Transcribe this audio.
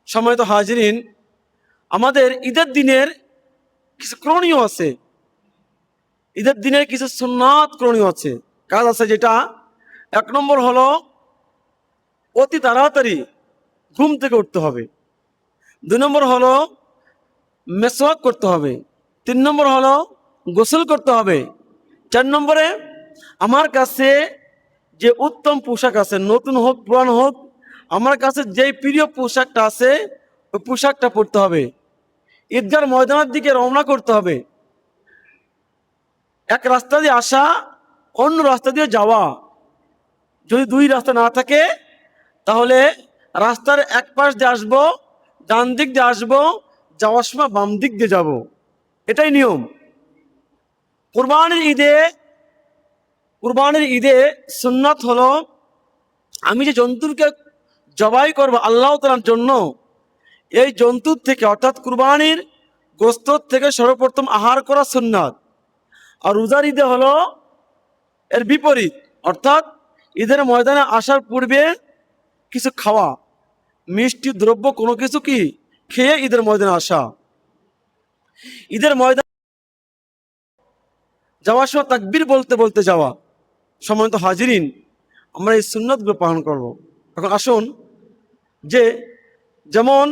সম্মানিত হাজিরিন, আমাদের ঈদের দিনের কিছু করণীয় আছে, ঈদের দিনের কিছু সুন্নাত করণীয় আছে, কাজ আছে। যেটা এক নম্বর হলো অতি তাড়াতাড়ি ঘুম থেকে উঠতে হবে। 2 নম্বর হলো মেসওয়াক করতে হবে। 3 নম্বর হলো গোসল করতে হবে। 4 নম্বরে আমার কাছে যে উত্তম পোশাক আছে, নতুন হোক পুরান হোক, আমার কাছে যেই প্রিয় পোশাকটা আছে ওই পোশাকটা পরতে হবে। ঈদগার ময়দানের দিকে রওনা করতে হবে। এক রাস্তা দিয়ে আসা, অন্য রাস্তা দিয়ে যাওয়া। যদি 2 রাস্তা না থাকে তাহলে রাস্তার এক পাশ দিয়ে আসবো, ডান দিক দিয়ে আসবো, যাওয়ার সময় বাম দিক দিয়ে যাব। এটাই নিয়ম। কুরবানির ঈদে সুন্নাত হলো, আমি যে জন্তুকে জবাই করব আল্লাহ তাআলার জন্য, এই জন্তুর থেকে অর্থাৎ কুরবানির গোস্ত থেকে সর্বপ্রথম আহার করা সুন্নাত। আর রোজার ঈদে হলো এর বিপরীত, অর্থাৎ ঈদের ময়দানে আসার পূর্বে কিছু খাওয়া, মিষ্টি দ্রব্য কোনো কিছু কি খেয়ে ঈদের ময়দানে আসা। ঈদের ময়দানে যাওয়ার সময় তাকবীর বলতে বলতে যাওয়া। সম্মানিত হাজিরিন, আমরা এই সুন্নাতগুলো পালন করব। এখন আসুন, যে যেমন